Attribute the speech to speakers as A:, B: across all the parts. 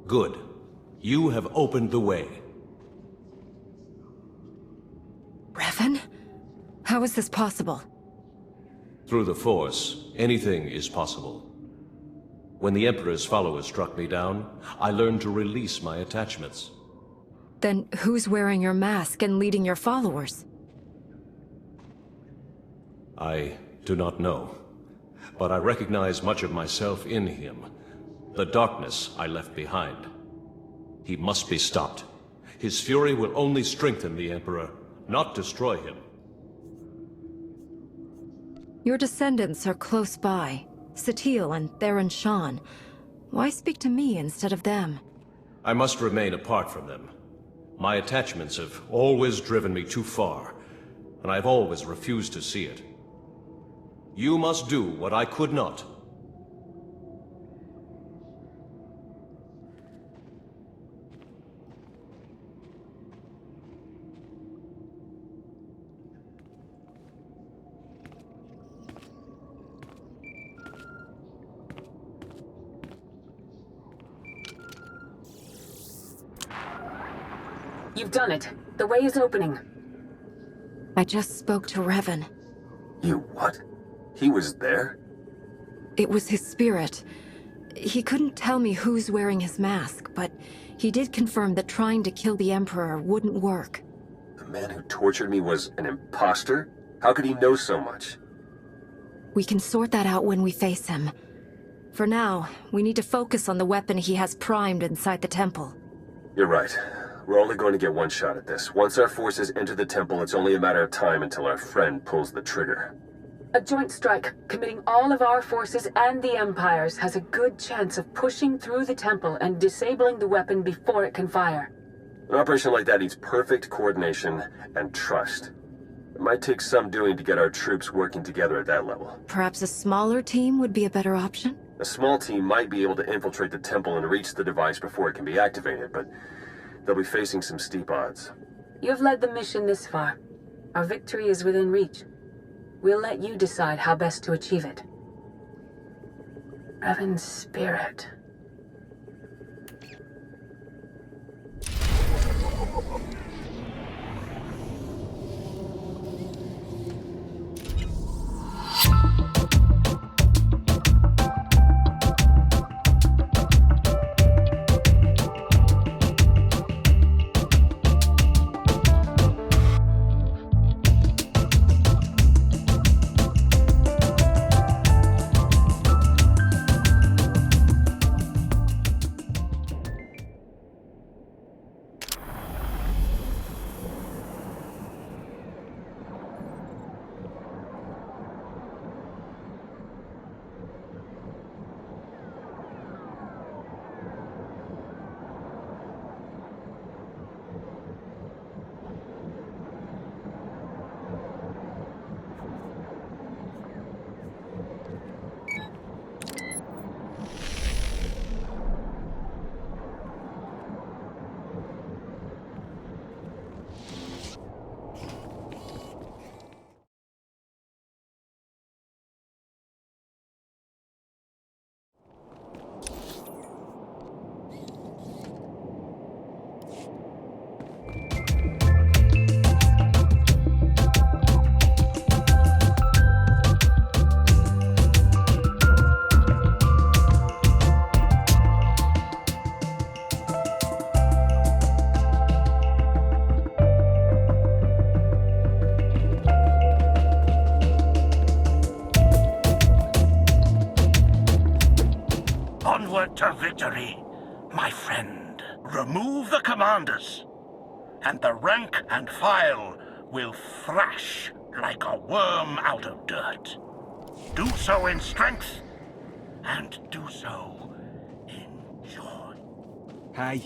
A: Good. You have opened the way.
B: Revan? How is this possible?
A: Through the Force, anything is possible. When the Emperor's followers struck me down, I learned to release my attachments.
B: Then who's wearing your mask and leading your followers?
A: I do not know, but I recognize much of myself in him. The darkness I left behind. He must be stopped. His fury will only strengthen the Emperor, not destroy him.
B: Your descendants are close by. Satil and Theron Shan. Why speak to me instead of them?
A: I must remain apart from them. My attachments have always driven me too far, and I've always refused to see it. You must do what I could not.
C: You've done it. The way is opening.
B: I just spoke to Revan.
D: You what? He was there?
B: It was his spirit. He couldn't tell me who's wearing his mask, but he did confirm that trying to kill the Emperor wouldn't work.
D: The man who tortured me was an imposter? How could he know so much?
B: We can sort that out when we face him. For now, we need to focus on the weapon he has primed inside the temple.
D: You're right. We're only going to get one shot at this. Once our forces enter the temple, it's only a matter of time until our friend pulls the trigger.
C: A joint strike, committing all of our forces and the Empire's, has a good chance of pushing through the temple and disabling the weapon before it can fire.
D: An operation like that needs perfect coordination and trust. It might take some doing to get our troops working together at that level.
B: Perhaps a smaller team would be a better option?
D: A small team might be able to infiltrate the temple and reach the device before it can be activated, but they'll be facing some steep odds.
C: You have led the mission this far. Our victory is within reach. We'll let you decide how best to achieve it. Revan's spirit.
E: To victory, my friend. Remove the commanders, and the rank and file will thrash like a worm out of dirt. Do so in strength, and do so in joy.
F: Hey,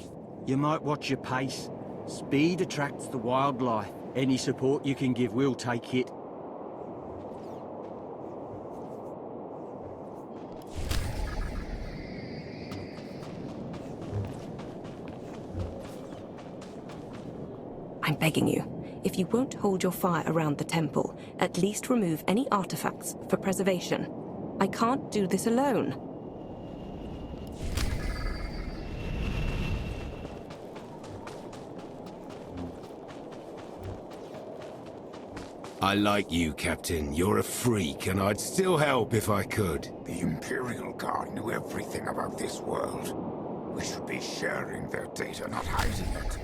F: you might watch your pace. Speed attracts the wildlife. Any support you can give, we'll take it.
G: I'm begging you, if you won't hold your fire around the temple, at least remove any artifacts for preservation. I can't do this alone.
H: I like you, Captain. You're a freak, and I'd still help if I could.
I: The Imperial Guard knew everything about this world. We should be sharing their data, not hiding it.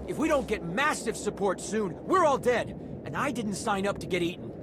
F: If we don't get massive support soon, we're all dead. And I didn't sign up to get eaten.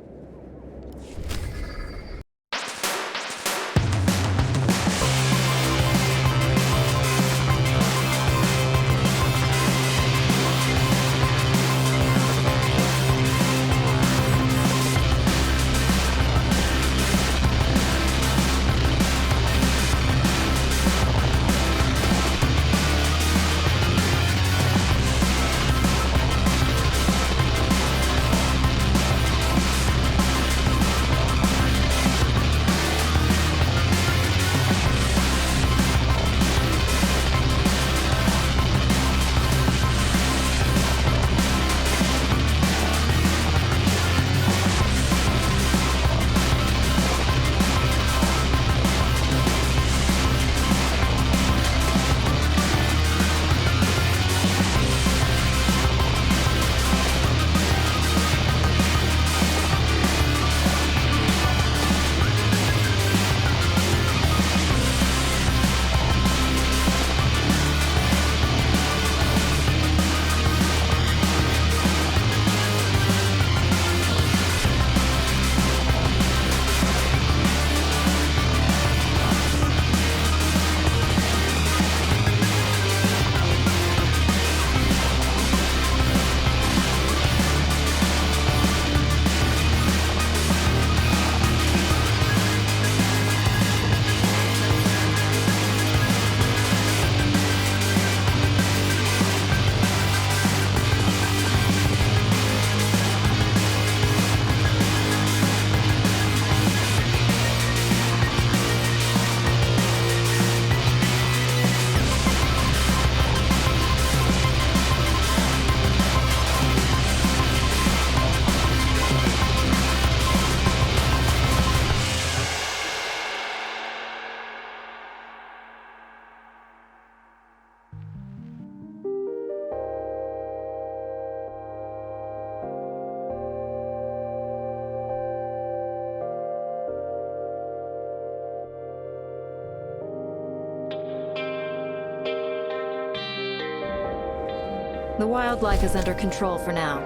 B: wildlife is under control for now.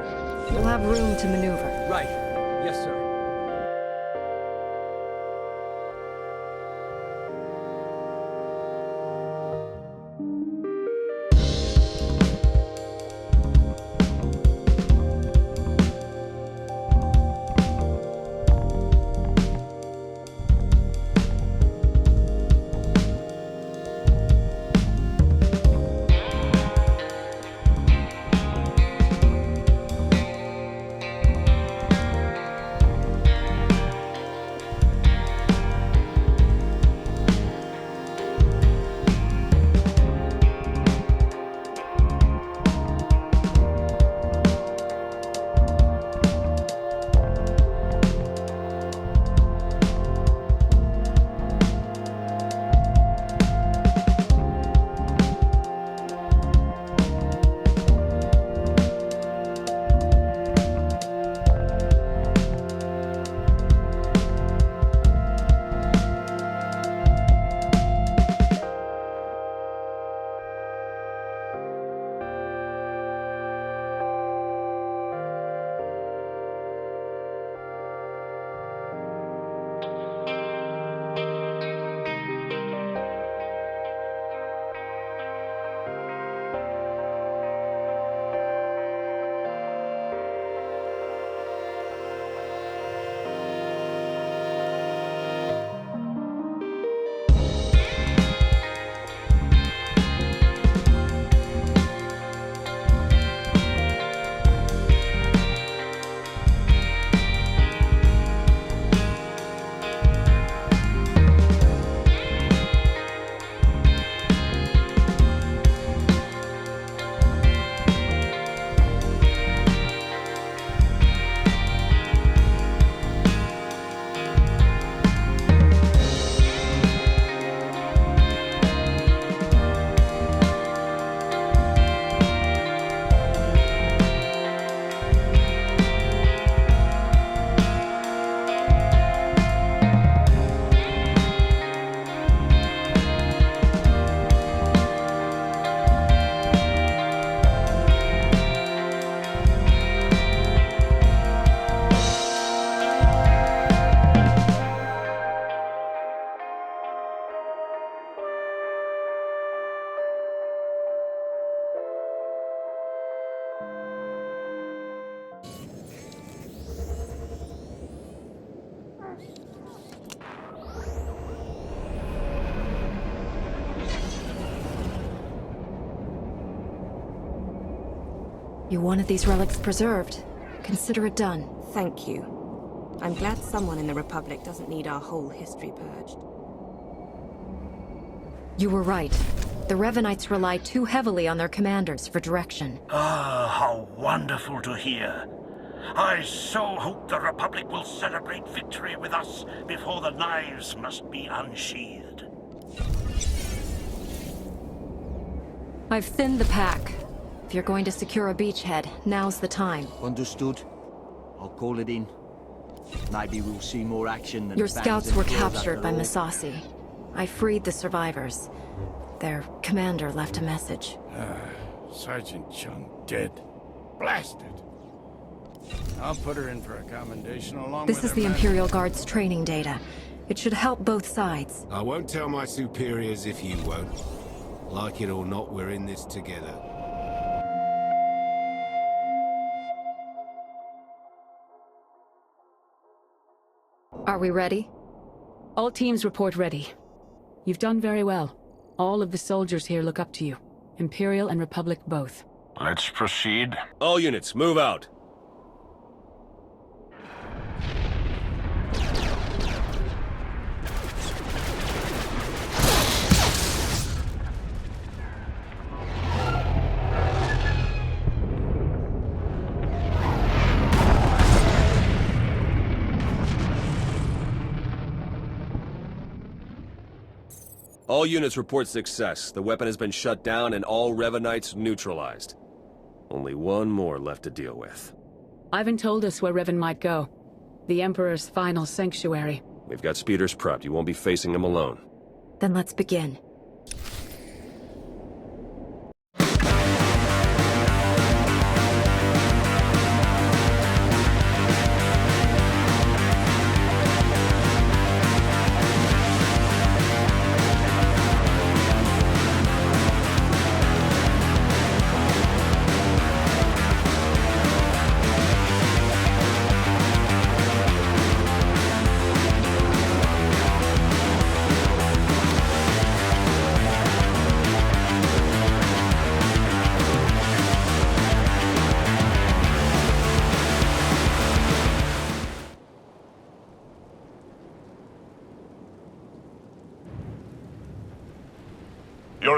B: You'll have room to maneuver.
F: Right. Yes, sir.
B: You wanted these relics preserved. Consider it done.
G: Thank you. I'm glad someone in the Republic doesn't need our whole history purged.
B: You were right. The Revanites rely too heavily on their commanders for direction.
E: Ah, how wonderful to hear. I so hope the Republic will celebrate victory with us before the knives must be unsheathed.
B: I've thinned the pack. If you're going to secure a beachhead, now's the time.
F: Understood. I'll call it in. Maybe we'll see more action than
B: Your
F: bangs
B: scouts
F: and
B: were
F: kills
B: captured by
F: after all.
B: Massassi. I freed the survivors. Their commander left a message.
I: Sergeant Chung dead. Blasted. I'll put her in for a commendation along with
B: This is
I: her
B: the
I: men.
B: Imperial Guard's training data. It should help both sides.
H: I won't tell my superiors if you won't. Like it or not, we're in this together.
B: Are we ready?
C: All teams report ready. You've done very well. All of the soldiers here look up to you. Imperial and Republic both.
E: Let's proceed.
A: All units, move out. All units report success. The weapon has been shut down and all Revanites neutralized. Only one more left to deal with.
C: Ivan told us where Revan might go. The Emperor's final sanctuary.
A: We've got speeders prepped. You won't be facing him alone.
B: Then let's begin.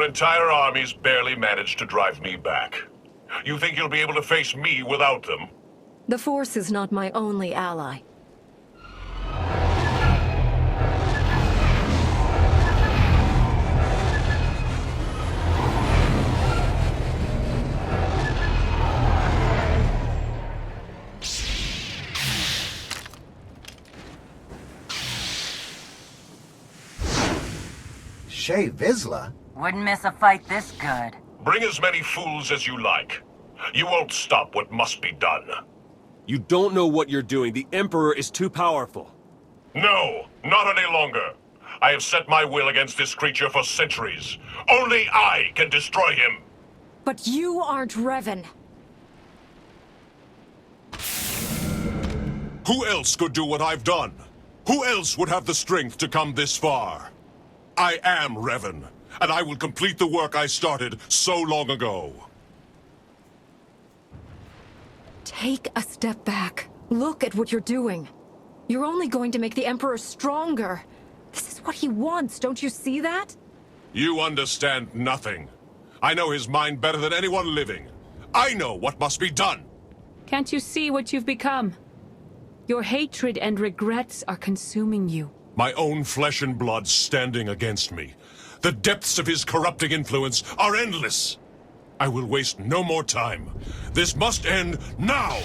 J: entire armies barely managed to drive me back. You think you'll be able to face me without them?
B: The Force is not my only ally.
K: Shay Vizsla?
L: Wouldn't miss a fight this good.
J: Bring as many fools as you like. You won't stop what must be done.
M: You don't know what you're doing. The Emperor is too powerful.
J: No, not any longer. I have set my will against this creature for centuries. Only I can destroy him.
B: But you aren't Revan.
J: Who else could do what I've done? Who else would have the strength to come this far? I am Revan, and I will complete the work I started so long ago.
B: Take a step back. Look at what you're doing. You're only going to make the Emperor stronger. This is what he wants, don't you see that?
J: You understand nothing. I know his mind better than anyone living. I know what must be done.
C: Can't you see what you've become? Your hatred and regrets are consuming you.
J: My own flesh and blood standing against me. The depths of his corrupting influence are endless. I will waste no more time. This must end now!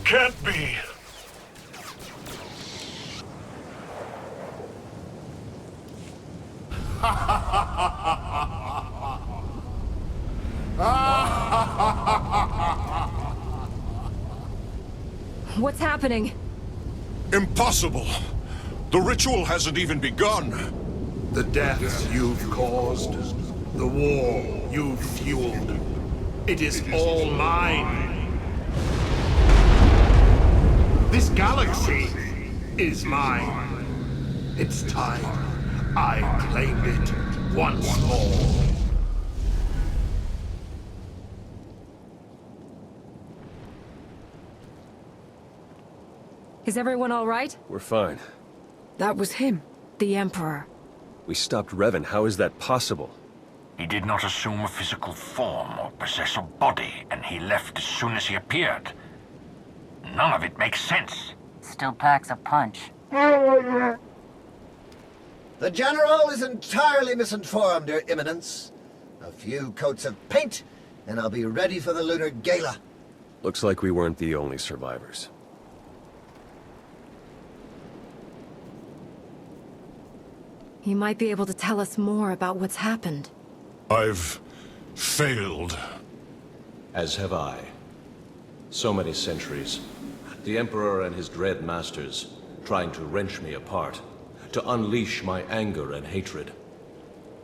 J: Can't be.
B: What's happening?
J: Impossible. The ritual hasn't even begun.
N: The deaths you've caused, the war you've fueled, it is all mine. This galaxy is mine. It's time I claimed it once more.
B: Is everyone all right?
M: We're fine.
B: That was him, the Emperor.
M: We stopped Revan. How is that possible?
E: He did not assume a physical form or possess a body, and he left as soon as he appeared. None of it makes sense.
L: still packs a punch.
K: The General is entirely misinformed, Your Eminence. A few coats of paint, and I'll be ready for the Lunar Gala.
M: Looks like we weren't the only survivors.
B: You might be able to tell us more about what's happened.
J: I've failed.
A: As have I. So many centuries. The Emperor and his dread masters, trying to wrench me apart, to unleash my anger and hatred.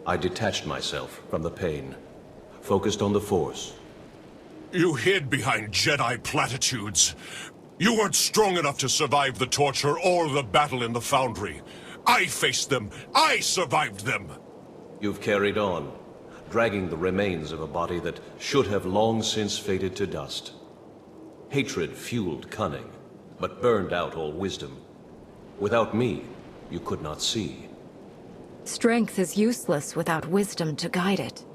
A: I detached myself from the pain, focused on the Force.
J: You hid behind Jedi platitudes. You weren't strong enough to survive the torture or the battle in the Foundry. I faced them. I survived them.
A: You've carried on, dragging the remains of a body that should have long since faded to dust. Hatred fueled cunning, but burned out all wisdom. Without me, you could not see.
B: Strength is useless without wisdom to guide it.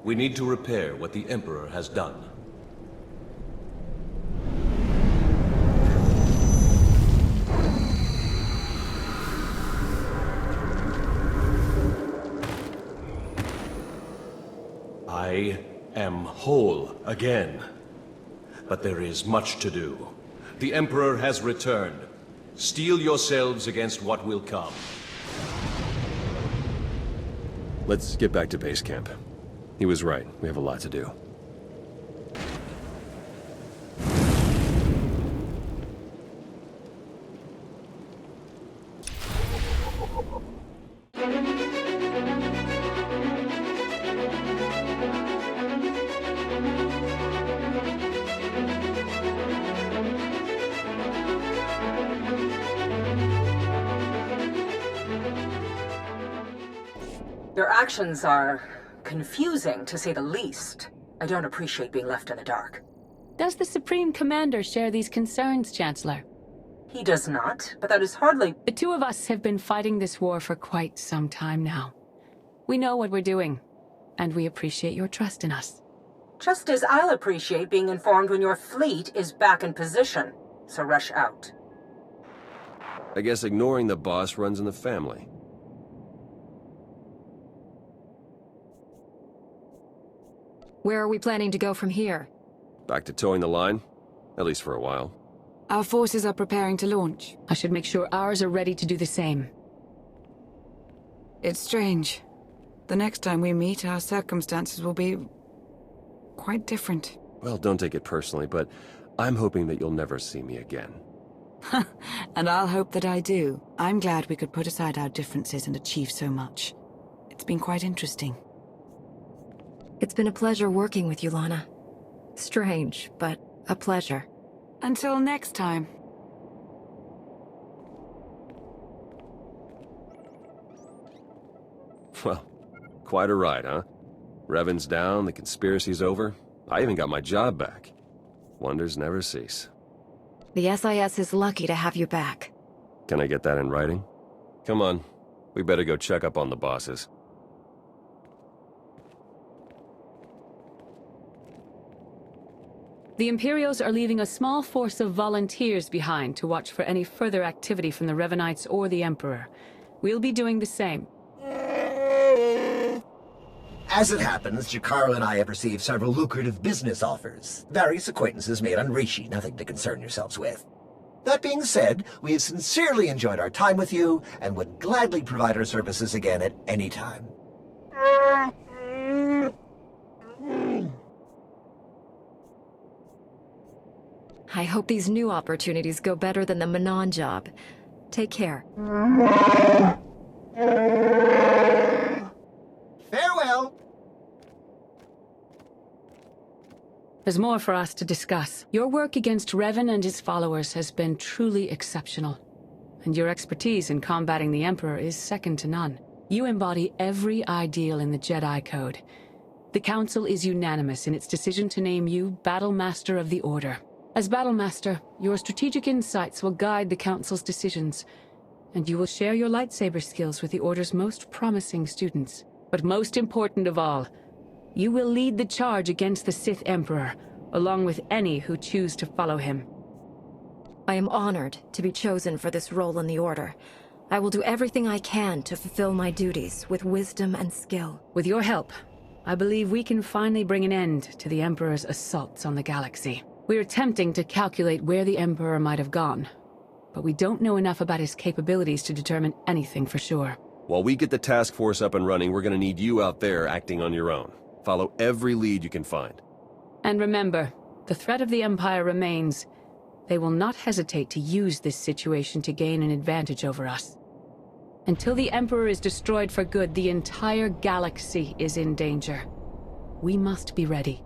A: We need to repair what the Emperor has done. I am whole again. But there is much to do. The Emperor has returned. Steel yourselves against what will come.
M: Let's get back to base camp. He was right. We have a lot to do.
C: Your actions are confusing, to say the least. I don't appreciate being left in the dark.
O: Does the Supreme Commander share these concerns, Chancellor?
C: He does not, but that is hardly...
O: The two of us have been fighting this war for quite some time now. We know what we're doing, and we appreciate your trust in us.
C: Just as I'll appreciate being informed when your fleet is back in position, so rush out.
M: I guess ignoring the boss runs in the family.
B: Where are we planning to go from here?
M: Back to towing the line? At least for a while.
O: Our forces are preparing to launch. I should make sure ours are ready to do the same.
P: It's strange. The next time we meet, our circumstances will be... quite different.
M: Well, don't take it personally, but I'm hoping that you'll never see me again.
P: And I'll hope that I do. I'm glad we could put aside our differences and achieve so much. It's been quite interesting.
B: It's been a pleasure working with you, Lana. Strange, but a pleasure.
P: Until next time.
M: Well, quite a ride, huh? Revan's down, the conspiracy's over. I even got my job back. Wonders never cease.
B: The SIS is lucky to have you back.
M: Can I get that in writing? Come on, we better go check up on the bosses.
O: The Imperials are leaving a small force of volunteers behind to watch for any further activity from the Revanites or the Emperor. We'll be doing the same.
K: As it happens, Jakaro and I have received several lucrative business offers. Various acquaintances made on Rishi, nothing to concern yourselves with. That being said, we have sincerely enjoyed our time with you, and would gladly provide our services again at any time.
B: I hope these new opportunities go better than the Manon job. Take care.
K: Farewell!
O: There's more for us to discuss. Your work against Revan and his followers has been truly exceptional. And your expertise in combating the Emperor is second to none. You embody every ideal in the Jedi Code. The Council is unanimous in its decision to name you Battle Master of the Order. As Battle Master, your strategic insights will guide the Council's decisions, and you will share your lightsaber skills with the Order's most promising students. But most important of all, you will lead the charge against the Sith Emperor, along with any who choose to follow him.
B: I am honored to be chosen for this role in the Order. I will do everything I can to fulfill my duties with wisdom and skill.
O: With your help, I believe we can finally bring an end to the Emperor's assaults on the galaxy. We're attempting to calculate where the Emperor might have gone, but we don't know enough about his capabilities to determine anything for sure.
M: While we get the task force up and running, we're gonna need you out there acting on your own. Follow every lead you can find.
O: And remember, the threat of the Empire remains. They will not hesitate to use this situation to gain an advantage over us. Until the Emperor is destroyed for good, the entire galaxy is in danger. We must be ready.